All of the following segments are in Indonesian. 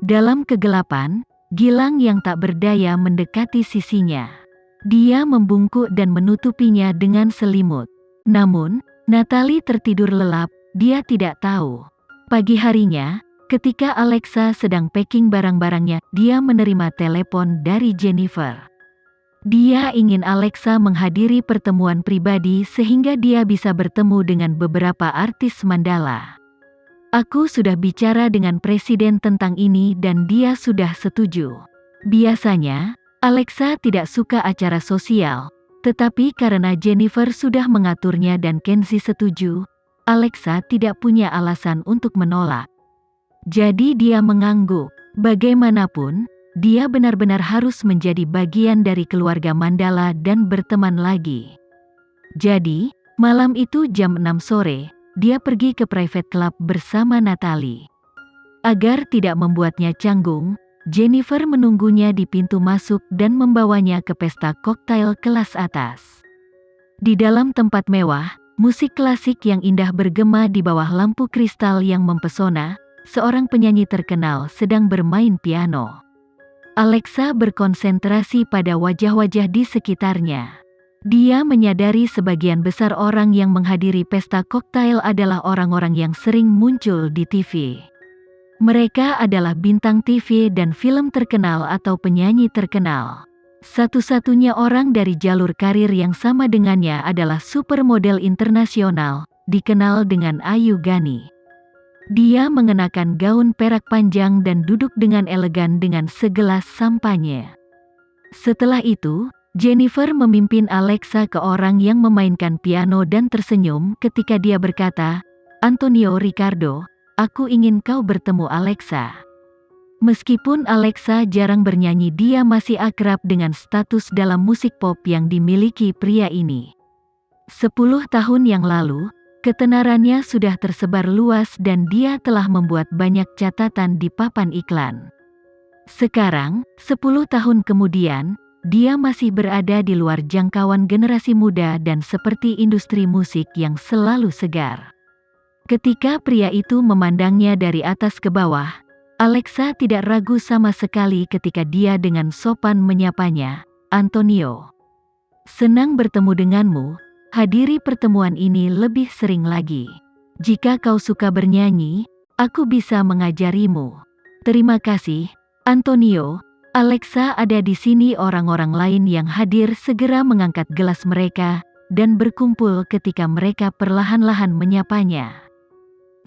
Dalam kegelapan, Gilang yang tak berdaya mendekati sisinya. Dia membungkuk dan menutupinya dengan selimut. Namun, Natalie tertidur lelap, dia tidak tahu. Pagi harinya, ketika Alexa sedang packing barang-barangnya, dia menerima telepon dari Jennifer. Dia ingin Alexa menghadiri pertemuan pribadi sehingga dia bisa bertemu dengan beberapa artis Mandala. Aku sudah bicara dengan presiden tentang ini dan dia sudah setuju. Biasanya, Alexa tidak suka acara sosial, tetapi karena Jennifer sudah mengaturnya dan Kenzie setuju, Alexa tidak punya alasan untuk menolak. Jadi dia mengangguk. Bagaimanapun, dia benar-benar harus menjadi bagian dari keluarga Mandala dan berteman lagi. Jadi, malam itu jam 6 sore, dia pergi ke private club bersama Natalie. Agar tidak membuatnya canggung, Jennifer menunggunya di pintu masuk dan membawanya ke pesta koktail kelas atas. Di dalam tempat mewah, musik klasik yang indah bergema di bawah lampu kristal yang mempesona, seorang penyanyi terkenal sedang bermain piano. Alexa berkonsentrasi pada wajah-wajah di sekitarnya. Dia menyadari sebagian besar orang yang menghadiri pesta koktail adalah orang-orang yang sering muncul di TV. Mereka adalah bintang TV dan film terkenal atau penyanyi terkenal. Satu-satunya orang dari jalur karir yang sama dengannya adalah supermodel internasional, dikenal dengan Ayu Ghani. Dia mengenakan gaun perak panjang dan duduk dengan elegan dengan segelas sampanye. Setelah itu, Jennifer memimpin Alexa ke orang yang memainkan piano dan tersenyum ketika dia berkata, "Antonio Ricardo, aku ingin kau bertemu Alexa." Meskipun Alexa jarang bernyanyi, dia masih akrab dengan status dalam musik pop yang dimiliki pria ini. 10 tahun yang lalu, ketenarannya sudah tersebar luas dan dia telah membuat banyak catatan di papan iklan. Sekarang, 10 tahun kemudian, dia masih berada di luar jangkauan generasi muda dan seperti industri musik yang selalu segar. Ketika pria itu memandangnya dari atas ke bawah, Alexa tidak ragu sama sekali ketika dia dengan sopan menyapanya, "Antonio. Senang bertemu denganmu. Hadiri pertemuan ini lebih sering lagi. Jika kau suka bernyanyi, aku bisa mengajarimu." "Terima kasih, Antonio." Alexa ada di sini. Orang-orang lain yang hadir segera mengangkat gelas mereka dan berkumpul ketika mereka perlahan-lahan menyapanya.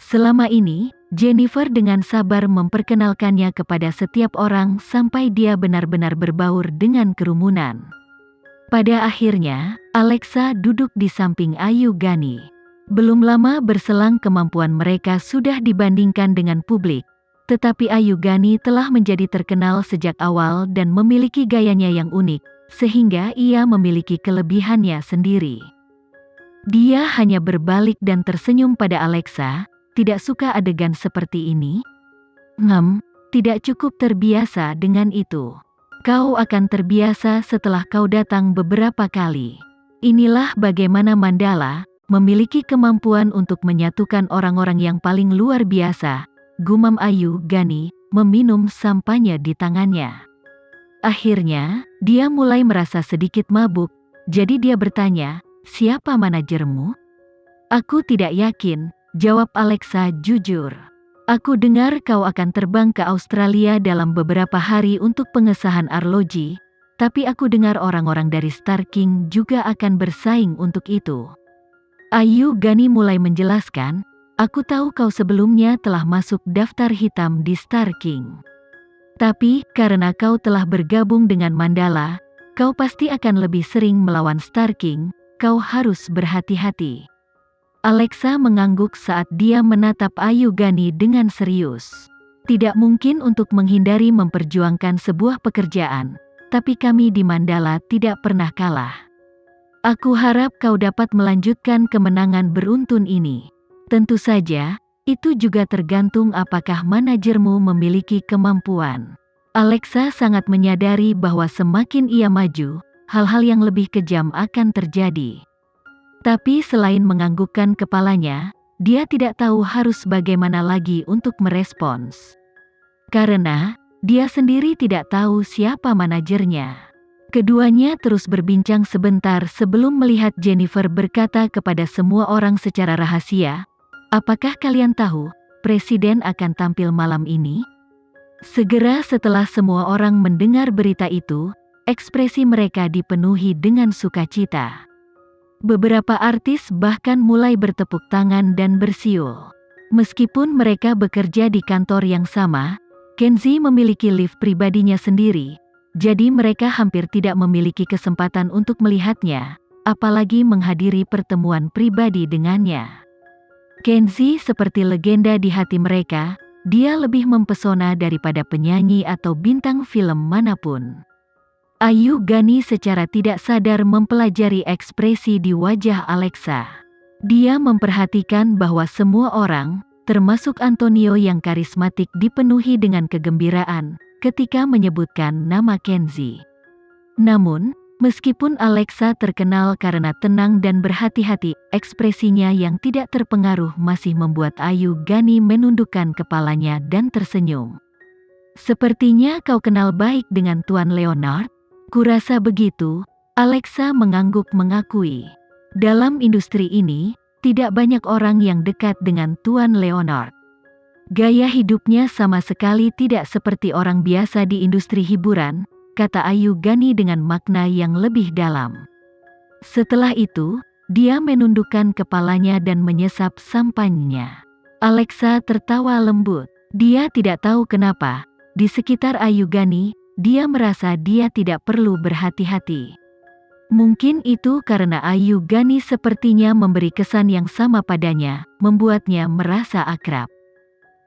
Selama ini, Jennifer dengan sabar memperkenalkannya kepada setiap orang sampai dia benar-benar berbaur dengan kerumunan. Pada akhirnya, Alexa duduk di samping Ayu Ghani. Belum lama berselang kemampuan mereka sudah dibandingkan dengan publik, tetapi Ayu Ghani telah menjadi terkenal sejak awal dan memiliki gayanya yang unik, sehingga ia memiliki kelebihannya sendiri. Dia hanya berbalik dan tersenyum pada Alexa, "Tidak suka adegan seperti ini?" Tidak cukup terbiasa dengan itu. Kau akan terbiasa setelah kau datang beberapa kali. Inilah bagaimana Mandala memiliki kemampuan untuk menyatukan orang-orang yang paling luar biasa, gumam Ayu Ghani, meminum sampanye di tangannya. Akhirnya, dia mulai merasa sedikit mabuk, jadi dia bertanya, "Siapa manajermu?" "Aku tidak yakin," jawab Alexa jujur. "Aku dengar kau akan terbang ke Australia dalam beberapa hari untuk pengesahan arloji, tapi aku dengar orang-orang dari Star King juga akan bersaing untuk itu." Ayu Ghani mulai menjelaskan, "Aku tahu kau sebelumnya telah masuk daftar hitam di Star King. Tapi, karena kau telah bergabung dengan Mandala, kau pasti akan lebih sering melawan Star King, kau harus berhati-hati." Alexa mengangguk saat dia menatap Ayu Ghani dengan serius. "Tidak mungkin untuk menghindari memperjuangkan sebuah pekerjaan, tapi kami di Mandala tidak pernah kalah. Aku harap kau dapat melanjutkan kemenangan beruntun ini. Tentu saja, itu juga tergantung apakah manajermu memiliki kemampuan." Alexa sangat menyadari bahwa semakin ia maju, hal-hal yang lebih kejam akan terjadi. Tapi selain menganggukkan kepalanya, dia tidak tahu harus bagaimana lagi untuk merespons. karena dia sendiri tidak tahu siapa manajernya. Keduanya terus berbincang sebentar sebelum melihat Jennifer berkata kepada semua orang secara rahasia, "Apakah kalian tahu, Presiden akan tampil malam ini?" Segera setelah semua orang mendengar berita itu, ekspresi mereka dipenuhi dengan sukacita. Beberapa artis bahkan mulai bertepuk tangan dan bersiul. Meskipun mereka bekerja di kantor yang sama, Kenzie memiliki lift pribadinya sendiri, jadi mereka hampir tidak memiliki kesempatan untuk melihatnya, apalagi menghadiri pertemuan pribadi dengannya. Kenzie seperti legenda di hati mereka, dia lebih mempesona daripada penyanyi atau bintang film manapun. Ayu Gani secara tidak sadar mempelajari ekspresi di wajah Alexa. Dia memperhatikan bahwa semua orang, termasuk Antonio yang karismatik, dipenuhi dengan kegembiraan ketika menyebutkan nama Kenzie. Namun, meskipun Alexa terkenal karena tenang dan berhati-hati, ekspresinya yang tidak terpengaruh masih membuat Ayu Gani menundukkan kepalanya dan tersenyum. "Sepertinya kau kenal baik dengan Tuan Leonard?" "Kurasa begitu," Alexa mengangguk mengakui. Dalam industri ini, tidak banyak orang yang dekat dengan Tuan Leonard. Gaya hidupnya sama sekali tidak seperti orang biasa di industri hiburan, kata Ayu Gani dengan makna yang lebih dalam. Setelah itu, dia menundukkan kepalanya dan menyesap sampannya. Alexa tertawa lembut. Dia tidak tahu kenapa, di sekitar Ayu Gani, dia merasa dia tidak perlu berhati-hati. Mungkin itu karena Ayu Gani sepertinya memberi kesan yang sama padanya, membuatnya merasa akrab.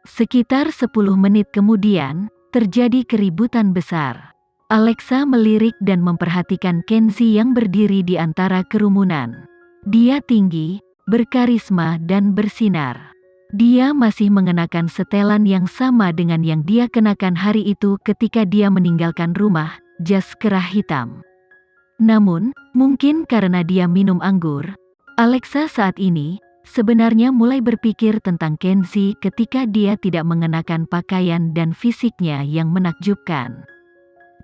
Sekitar 10 menit kemudian, terjadi keributan besar. Alexa melirik dan memperhatikan Kenzie yang berdiri di antara kerumunan. Dia tinggi, berkarisma dan bersinar. Dia masih mengenakan setelan yang sama dengan yang dia kenakan hari itu ketika dia meninggalkan rumah, jas kerah hitam. Namun, mungkin karena dia minum anggur, Alexa saat ini sebenarnya mulai berpikir tentang Kenzie ketika dia tidak mengenakan pakaian dan fisiknya yang menakjubkan.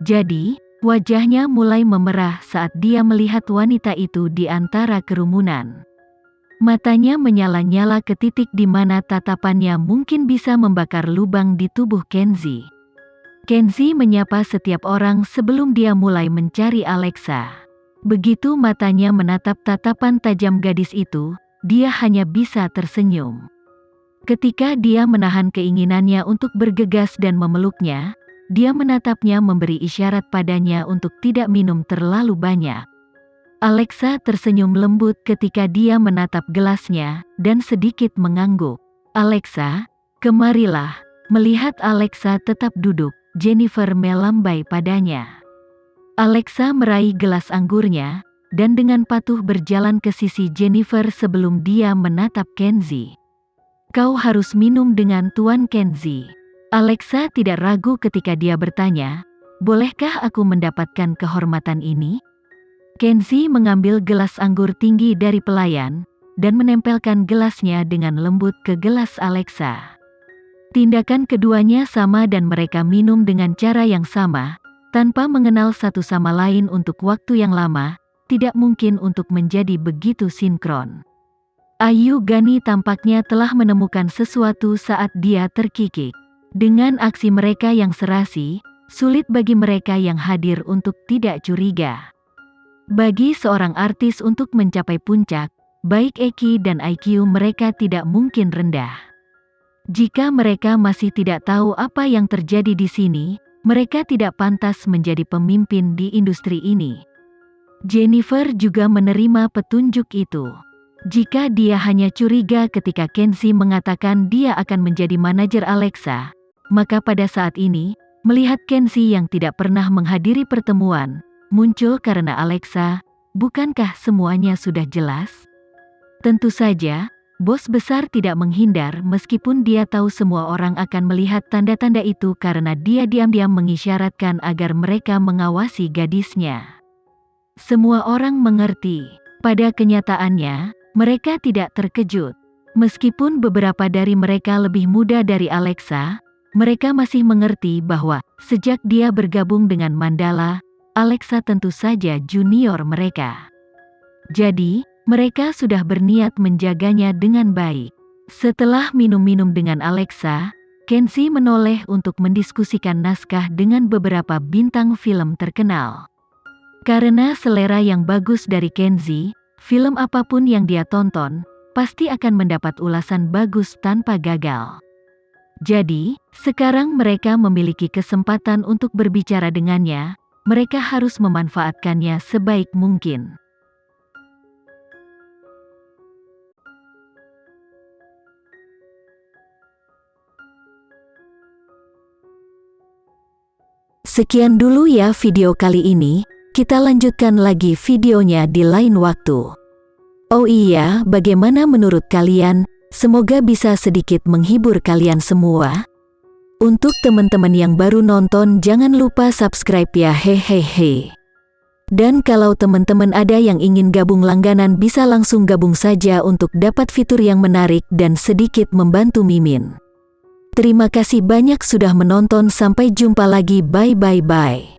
Jadi, wajahnya mulai memerah saat dia melihat wanita itu di antara kerumunan. Matanya menyala-nyala ke titik di mana tatapannya mungkin bisa membakar lubang di tubuh Kenzie. Kenzie menyapa setiap orang sebelum dia mulai mencari Alexa. Begitu matanya menatap tatapan tajam gadis itu, dia hanya bisa tersenyum. Ketika dia menahan keinginannya untuk bergegas dan memeluknya, dia menatapnya memberi isyarat padanya untuk tidak minum terlalu banyak. Alexa tersenyum lembut ketika dia menatap gelasnya, dan sedikit mengangguk. "Alexa, kemarilah." Melihat Alexa tetap duduk, Jennifer melambai padanya. Alexa meraih gelas anggurnya, dan dengan patuh berjalan ke sisi Jennifer sebelum dia menatap Kenzie. "Kau harus minum dengan Tuan Kenzie." Alexa tidak ragu ketika dia bertanya, "Bolehkah aku mendapatkan kehormatan ini?" Kenzie mengambil gelas anggur tinggi dari pelayan, dan menempelkan gelasnya dengan lembut ke gelas Alexa. Tindakan keduanya sama dan mereka minum dengan cara yang sama, tanpa mengenal satu sama lain untuk waktu yang lama, tidak mungkin untuk menjadi begitu sinkron. Ayu Gani tampaknya telah menemukan sesuatu saat dia terkikik. Dengan aksi mereka yang serasi, sulit bagi mereka yang hadir untuk tidak curiga. Bagi seorang artis untuk mencapai puncak, baik EQ dan IQ mereka tidak mungkin rendah. Jika mereka masih tidak tahu apa yang terjadi di sini, mereka tidak pantas menjadi pemimpin di industri ini. Jennifer juga menerima petunjuk itu. Jika dia hanya curiga ketika Kenzie mengatakan dia akan menjadi manajer Alexa, maka pada saat ini, melihat Kenzie yang tidak pernah menghadiri pertemuan, muncul karena Alexa, bukankah semuanya sudah jelas? Tentu saja, bos besar tidak menghindar meskipun dia tahu semua orang akan melihat tanda-tanda itu karena dia diam-diam mengisyaratkan agar mereka mengawasi gadisnya. Semua orang mengerti. Pada kenyataannya, mereka tidak terkejut. Meskipun beberapa dari mereka lebih muda dari Alexa, Mereka masih mengerti bahwa sejak dia bergabung dengan Mandala, Alexa tentu saja junior mereka. Jadi, mereka sudah berniat menjaganya dengan baik. Setelah minum-minum dengan Alexa, Kenzie menoleh untuk mendiskusikan naskah dengan beberapa bintang film terkenal. Karena selera yang bagus dari Kenzie, film apapun yang dia tonton, pasti akan mendapat ulasan bagus tanpa gagal. Jadi, sekarang mereka memiliki kesempatan untuk berbicara dengannya, mereka harus memanfaatkannya sebaik mungkin. Sekian dulu ya video kali ini, kita lanjutkan lagi videonya di lain waktu. Oh iya, bagaimana menurut kalian? Semoga bisa sedikit menghibur kalian semua. Untuk teman-teman yang baru nonton, jangan lupa subscribe ya, hehehe. Dan kalau teman-teman ada yang ingin gabung langganan, bisa langsung gabung saja untuk dapat fitur yang menarik dan sedikit membantu Mimin. Terima kasih banyak sudah menonton, sampai jumpa lagi, bye.